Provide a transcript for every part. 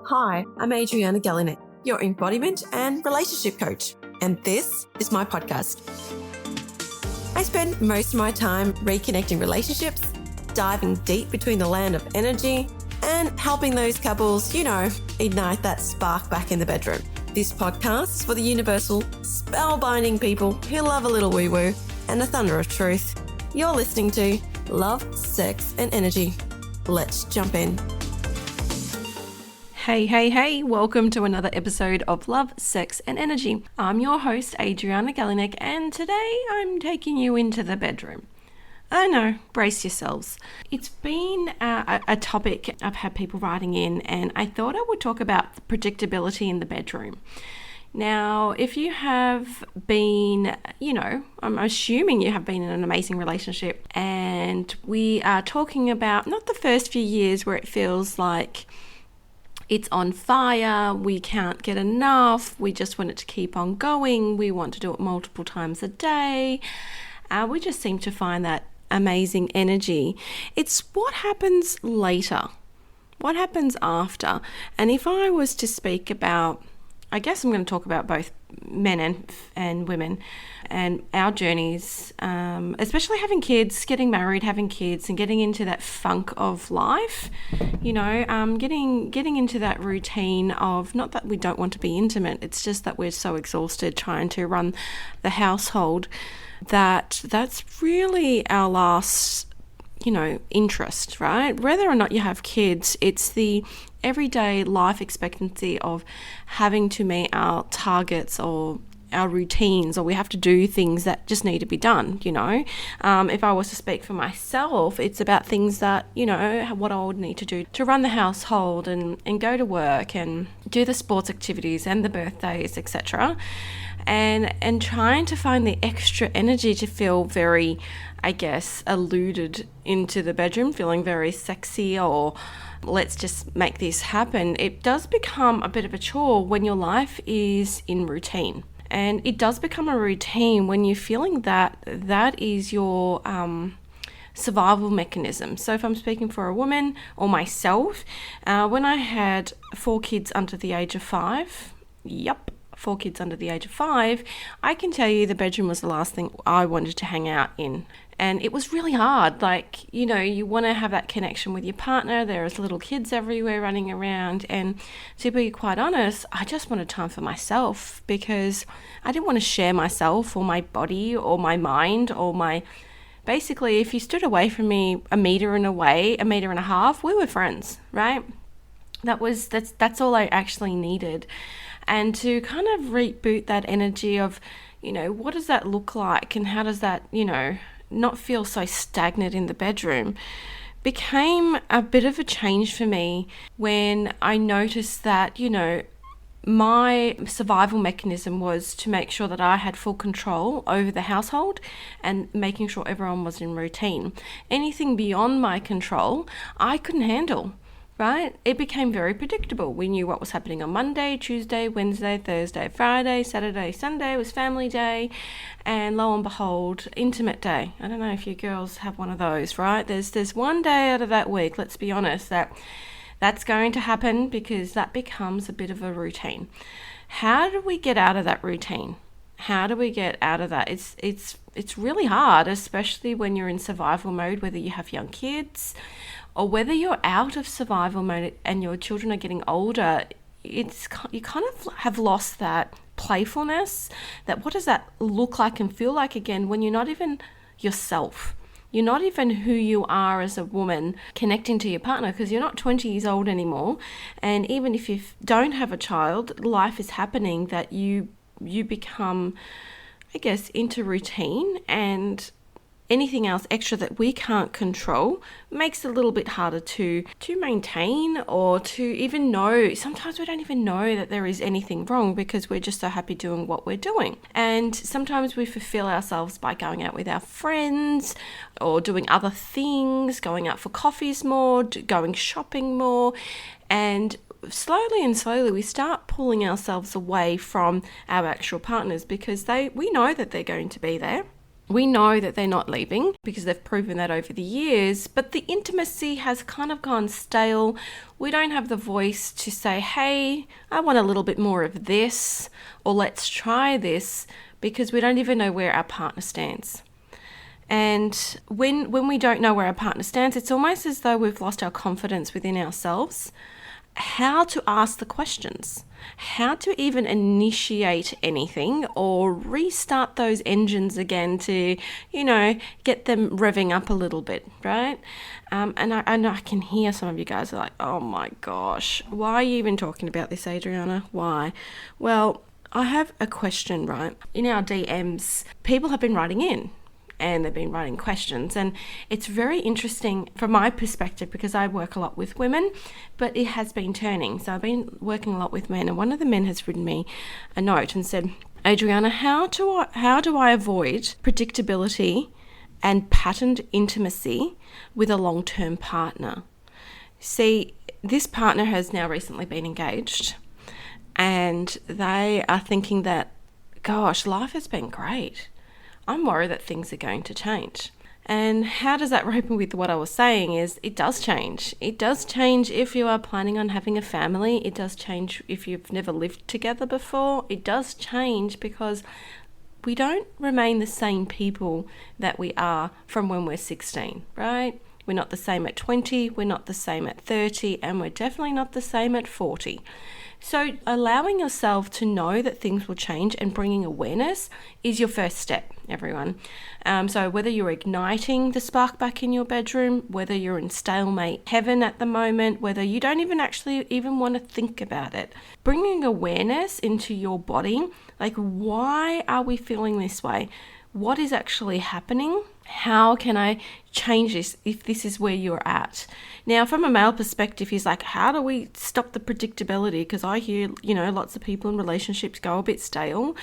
Hi, I'm Adriana Galinek, your embodiment and relationship coach, and this is my podcast. I spend most of my time reconnecting relationships, diving deep between the land of energy, and helping those couples, ignite that spark back in the bedroom. This podcast is for the universal, spellbinding people who love a little woo-woo and a thunder of truth. You're listening to Love, Sex, and Energy. Let's jump in. Hey, welcome to another episode of Love, Sex and Energy. I'm your host, Adriana Galinek, and today I'm taking you into the bedroom. I know, brace yourselves. It's been a topic I've had people writing in, and I thought I would talk about the predictability in the bedroom. Now, if you have been, I'm assuming you have been in an amazing relationship, and we are talking about not the first few years where it feels like it's on fire, we can't get enough, we just want it to keep on going, we want to do it multiple times a day. We just seem to find that amazing energy. It's what happens later, what happens after. And if I was to speak about, I guess I'm going to talk about both men and women and our journeys, especially having kids, getting married, having kids, and getting into that funk of life, getting into that routine of, not that we don't want to be intimate, it's just that we're so exhausted trying to run the household that's really our last interest, right? Whether or not you have kids, it's the everyday life expectancy of having to meet our targets or our routines, or we have to do things that just need to be done, If I was to speak for myself, it's about things that, what I would need to do to run the household and go to work and do the sports activities and the birthdays, etc. And trying to find the extra energy to feel very, eluded into the bedroom, feeling very sexy or let's just make this happen. It does become a bit of a chore when your life is in routine. And it does become a routine when you're feeling that is your survival mechanism. So if I'm speaking for a woman or myself, when I had 4 kids under the age of 5, 4 kids under the age of 5, I can tell you the bedroom was the last thing I wanted to hang out in. And it was really hard. You want to have that connection with your partner. There's little kids everywhere running around. And to be quite honest, I just wanted time for myself because I didn't want to share myself or my body or my mind or basically, if you stood away from me a meter and a half, we were friends, right? That's all I actually needed. And to kind of reboot that energy of, what does that look like and how does that, not feel so stagnant in the bedroom, became a bit of a change for me when I noticed that, my survival mechanism was to make sure that I had full control over the household and making sure everyone was in routine. Anything beyond my control, I couldn't handle. Right? It became very predictable. We knew what was happening on Monday, Tuesday, Wednesday, Thursday, Friday, Saturday, Sunday was family day, and lo and behold, intimate day. I don't know if you girls have one of those, right? There's one day out of that week, let's be honest, that's going to happen because that becomes a bit of a routine. How do we get out of that routine? How do we get out of that? It's really hard, especially when you're in survival mode, whether you have young kids or whether you're out of survival mode and your children are getting older. You kind of have lost that playfulness, that what does that look like and feel like again when you're not even yourself. You're not even who you are as a woman connecting to your partner because you're not 20 years old anymore. And even if you don't have a child, life is happening that you become, into routine, and anything else extra that we can't control makes it a little bit harder to maintain or to even know. Sometimes we don't even know that there is anything wrong because we're just so happy doing what we're doing. And sometimes we fulfill ourselves by going out with our friends or doing other things, going out for coffees more, going shopping more, and slowly we start pulling ourselves away from our actual partners because we know that they're going to be there. We know that they're not leaving because they've proven that over the years, but the intimacy has kind of gone stale. We don't have the voice to say, hey, I want a little bit more of this, or let's try this, because we don't even know where our partner stands. And when we don't know where our partner stands, it's almost as though we've lost our confidence within ourselves. How to ask the questions, how to even initiate anything or restart those engines again to, get them revving up a little bit, right? And I can hear some of you guys are like, oh my gosh, why are you even talking about this, Adriana? Why? Well, I have a question, right? In our DMs, people have been writing in. And they've been writing questions, and it's very interesting from my perspective because I work a lot with women, but it has been turning. So I've been working a lot with men, and one of the men has written me a note and said, Adriana, how do I avoid predictability and patterned intimacy with a long-term partner? See, this partner has now recently been engaged, and they are thinking that, gosh, life has been great. I'm worried that things are going to change. And how does that rope in with what I was saying is it does change. It does change if you are planning on having a family. It does change if you've never lived together before. It does change because we don't remain the same people that we are from when we're 16, right? We're not the same at 20, we're not the same at 30, and we're definitely not the same at 40. So allowing yourself to know that things will change and bringing awareness is your first step, everyone. So whether you're igniting the spark back in your bedroom, whether you're in stalemate heaven at the moment, whether you don't even want to think about it, bringing awareness into your body, like why are we feeling this way? What is actually happening? How can I change this if this is where you're at? Now, from a male perspective, he's like, how do we stop the predictability? Because I hear, lots of people in relationships go a bit stale.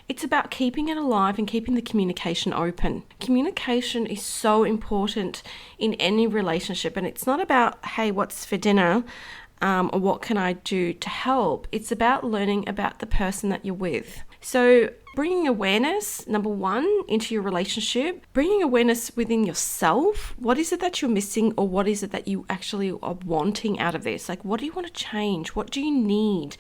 It's about keeping it alive and keeping the communication open. Communication is so important in any relationship. And it's not about, hey, what's for dinner? Or what can I do to help? It's about learning about the person that you're with. So bringing awareness, number one, into your relationship, bringing awareness within yourself. What is it that you're missing, or what is it that you actually are wanting out of this? Like, what do you want to change? What do you need?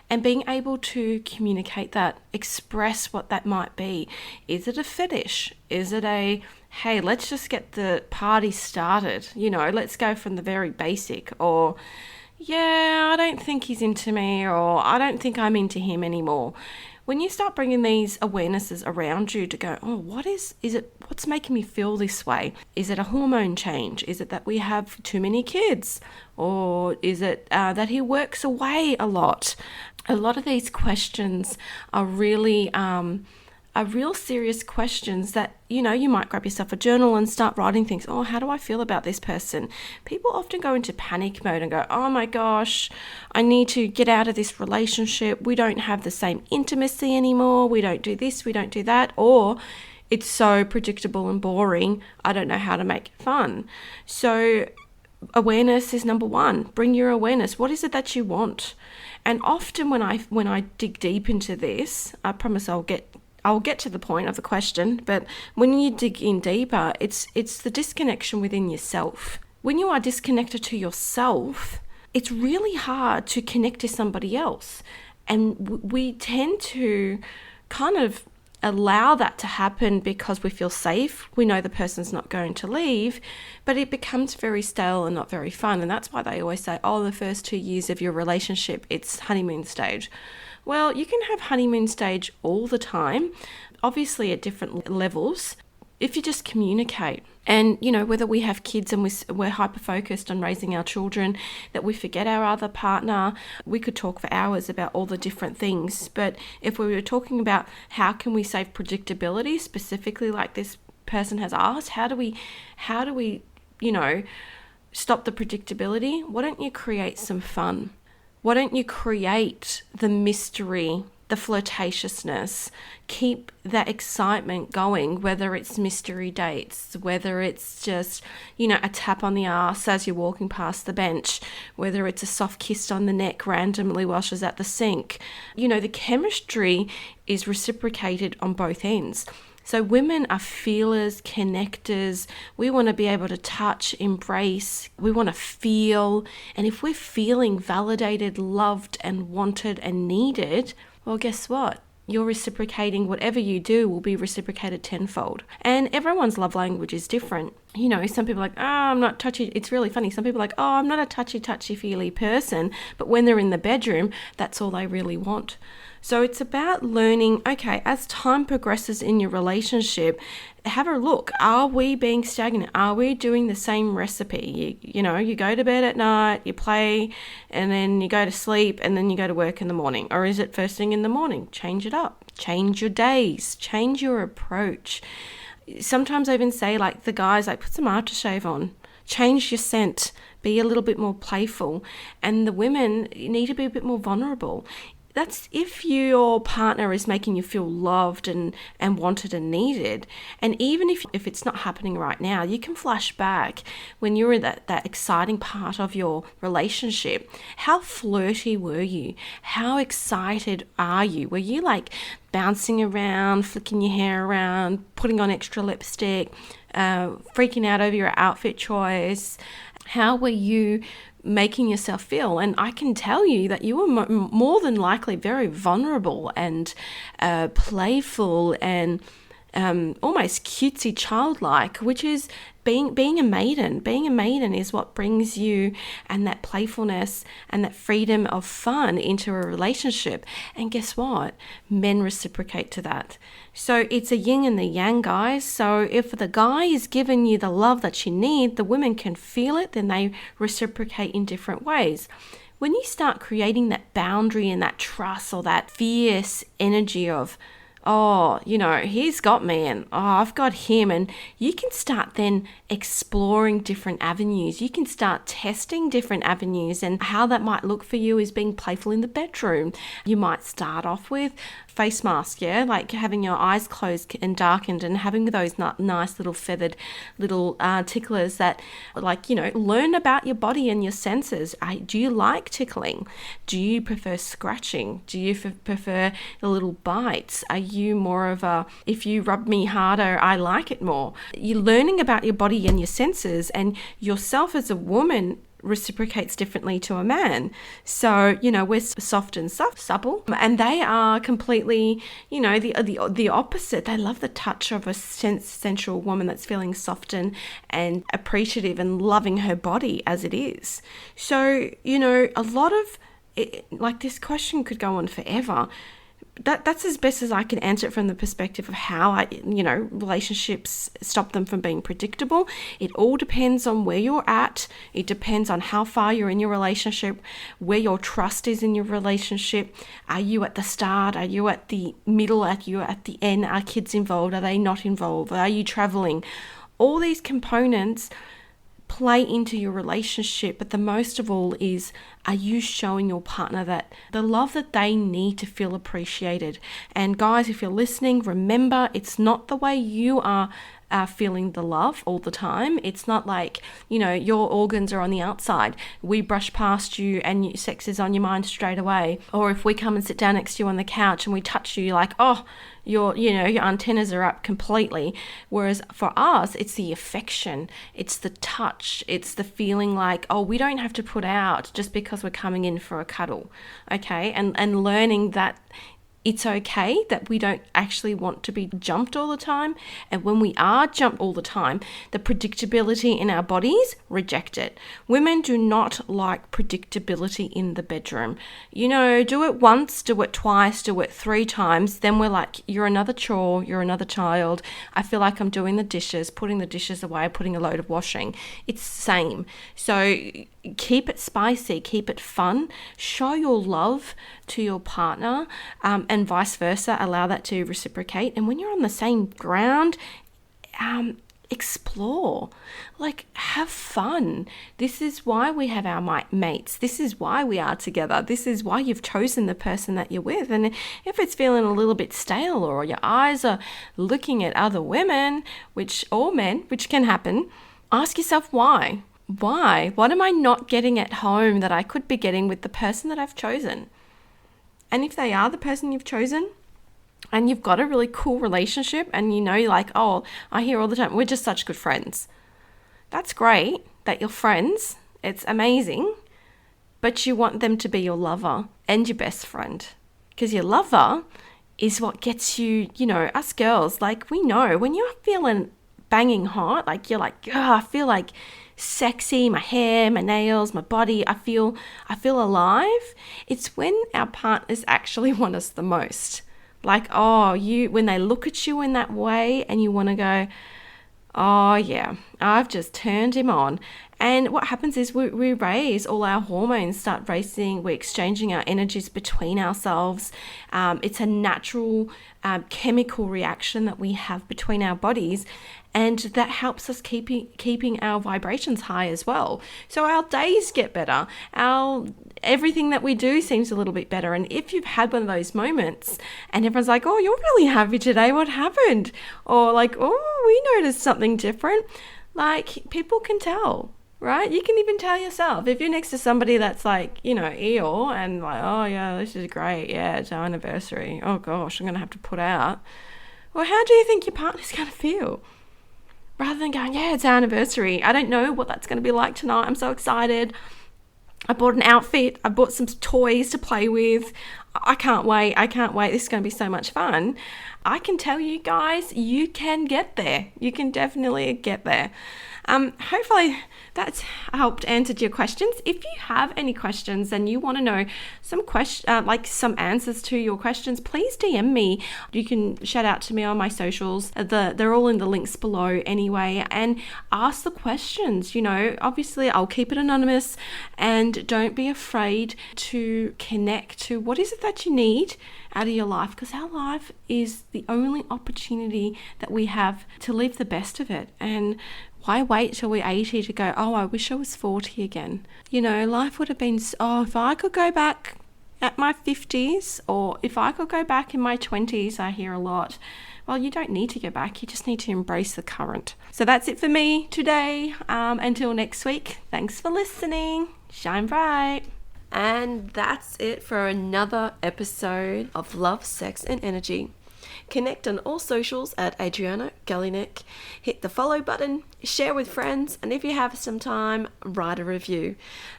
And being able to communicate that, express what that might be. Is it a fetish? Is it a, hey, let's just get the party started? Let's go from the very basic. Or, yeah, I don't think he's into me, or I don't think I'm into him anymore. When you start bringing these awarenesses around you to go, oh, what's making me feel this way? Is it a hormone change? Is it that we have too many kids? Or is it that he works away a lot? A lot of these questions are really real serious questions that, you might grab yourself a journal and start writing things. Oh, how do I feel about this person? People often go into panic mode and go, oh my gosh, I need to get out of this relationship. We don't have the same intimacy anymore. We don't do this, we don't do that. Or it's so predictable and boring, I don't know how to make it fun. So awareness is number one. Bring your awareness. What is it that you want? And often when I dig deep into this, I promise I'll get to the point of the question, but when you dig in deeper, it's the disconnection within yourself. When you are disconnected to yourself, it's really hard to connect to somebody else. And we tend to kind of allow that to happen because we feel safe. We know the person's not going to leave, but it becomes very stale and not very fun. And that's why they always say, oh, the first 2 years of your relationship, it's honeymoon stage. Well, you can have honeymoon stage all the time, obviously at different levels, if you just communicate. And, whether we have kids and we're hyper-focused on raising our children, that we forget our other partner, we could talk for hours about all the different things. But if we were talking about how can we save predictability, specifically like this person has asked, how do we, stop the predictability? Why don't you create some fun? Why don't you create the mystery, the flirtatiousness, keep that excitement going, whether it's mystery dates, whether it's just, a tap on the arse as you're walking past the bench, whether it's a soft kiss on the neck randomly while she's at the sink. The chemistry is reciprocated on both ends. So women are feelers, connectors. We want to be able to touch, embrace. We want to feel. And if we're feeling validated, loved and wanted and needed, well, guess what? You're reciprocating. Whatever you do will be reciprocated tenfold. And everyone's love language is different. You know, some people are like, oh, I'm not touchy. It's really funny. Some people are like, oh, I'm not a touchy-feely person. But when they're in the bedroom, that's all they really want. So it's about learning, okay, as time progresses in your relationship, have a look. Are we being stagnant? Are we doing the same recipe? You know, you go to bed at night, you play, and then you go to sleep, and then you go to work in the morning. Or is it first thing in the morning? Change it up. Change your days. Change your approach. Sometimes I even say, like, the guys, like, put some aftershave on. Change your scent. Be a little bit more playful. And the women, you need to be a bit more vulnerable. That's if your partner is making you feel loved and wanted and needed. And even if it's not happening right now, you can flash back when you're in that exciting part of your relationship. How flirty were you? How excited are you? Were you like bouncing around, flicking your hair around, putting on extra lipstick, freaking out over your outfit choice? How were you making yourself feel? And I can tell you that you were more than likely very vulnerable and playful and almost cutesy childlike, which is being a maiden. Being a maiden is what brings you and that playfulness and that freedom of fun into a relationship. And guess what? Men reciprocate to that. So it's a yin and the yang, guys. So if the guy is giving you the love that you need, the women can feel it, then they reciprocate in different ways. When you start creating that boundary and that trust or that fierce energy of, oh, you know, he's got me and oh, I've got him, and you can start then exploring different avenues. You can start testing different avenues, and how that might look for you is being playful in the bedroom. You might start off with face mask, yeah, like having your eyes closed and darkened and having those nice little feathered little ticklers that, like, you know, learn about your body and your senses. Do you like tickling? Do you prefer scratching? Do you prefer the little bites? Are you more of a, if you rub me harder, I like it more? You're learning about your body and your senses, and yourself as a woman reciprocates differently to a man. So, you know, we're soft and supple, and they are completely, you know, the opposite. They love the touch of a sensual woman that's feeling soft and appreciative and loving her body as it is. So, you know, a lot of it, like, this question could go on forever. That's as best as I can answer it from the perspective of how relationships stop them from being predictable. It all depends on where you're at. It depends on how far you're in your relationship, where your trust is in your relationship. Are you at the start? Are you at the middle? Are you at the end? Are kids involved? Are they not involved? Are you traveling? All these components play into your relationship, but the most of all is, are you showing your partner that the love that they need to feel appreciated? And guys, if you're listening, remember, it's not the way you are feeling the love all the time. It's not like, you know, your organs are on the outside. We brush past you and sex is on your mind straight away. Or if we come and sit down next to you on the couch and we touch you, you're like, oh, your antennas are up completely. Whereas for us, it's the affection, it's the touch, it's the feeling like, oh, we don't have to put out just because we're coming in for a cuddle, okay? And learning that it's okay that we don't actually want to be jumped all the time. And when we are jumped all the time, the predictability in our bodies, reject it. Women do not like predictability in the bedroom. You know, do it once, do it twice, do it 3 times. Then we're like, you're another chore, you're another child. I feel like I'm doing the dishes, putting the dishes away, putting a load of washing. It's the same. So keep it spicy, keep it fun, show your love to your partner, and vice versa, allow that to reciprocate. And when you're on the same ground, explore, like, have fun. This is why we have our mates. This is why we are together. This is why you've chosen the person that you're with. And if it's feeling a little bit stale, or your eyes are looking at other women, or men, which can happen, ask yourself why. Why? What am I not getting at home that I could be getting with the person that I've chosen? And if they are the person you've chosen, and you've got a really cool relationship, and you know, like, oh, I hear all the time, we're just such good friends. That's great that you're friends. It's amazing. But you want them to be your lover and your best friend. Because your lover is what gets you, you know, us girls, like, we know when you're feeling banging hot, like you're like, oh, I feel like sexy, my hair, my nails, my body, I feel alive. It's when our partners actually want us the most. Like, oh, when they look at you in that way and you want to go, oh yeah, I've just turned him on. And what happens is we raise, all our hormones start racing. We're exchanging our energies between ourselves. It's a natural chemical reaction that we have between our bodies. And that helps us keeping our vibrations high as well. So our days get better. Everything that we do seems a little bit better. And if you've had one of those moments and everyone's like, oh, you're really happy today, what happened? Or like, oh, we noticed something different. Like, people can tell, right? You can even tell yourself. If you're next to somebody that's like, you know, Eeyore, and like, oh yeah, this is great. Yeah, it's our anniversary. Oh gosh, I'm going to have to put out. Well, how do you think your partner's going to feel? Rather than going, yeah, it's our anniversary. I don't know what that's going to be like tonight. I'm so excited. I bought an outfit. I bought some toys to play with. I can't wait. This is going to be so much fun. I can tell you guys, you can get there. You can definitely get there. Hopefully that's helped answer your questions. If you have any questions and you want to know some answers to your questions, please DM me. You can shout out to me on my socials. They're all in the links below anyway, and ask the questions. You know, obviously I'll keep it anonymous, and don't be afraid to connect to what is it that you need out of your life, because our life is the only opportunity that we have to live the best of it. And why wait till we're 80 to go, oh, I wish I was 40 again? You know, life would have been, oh, if I could go back at my 50s, or if I could go back in my 20s, I hear a lot. Well, you don't need to go back. You just need to embrace the current. So that's it for me today. Until next week, thanks for listening. Shine bright. And that's it for another episode of Love, Sex and Energy. Connect on all socials at Adriana Galinek. Hit the follow button, share with friends, and if you have some time, write a review.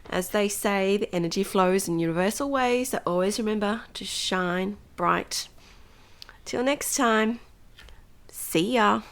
As they say, the energy flows in universal ways, so always remember to shine bright. Till next time, see ya.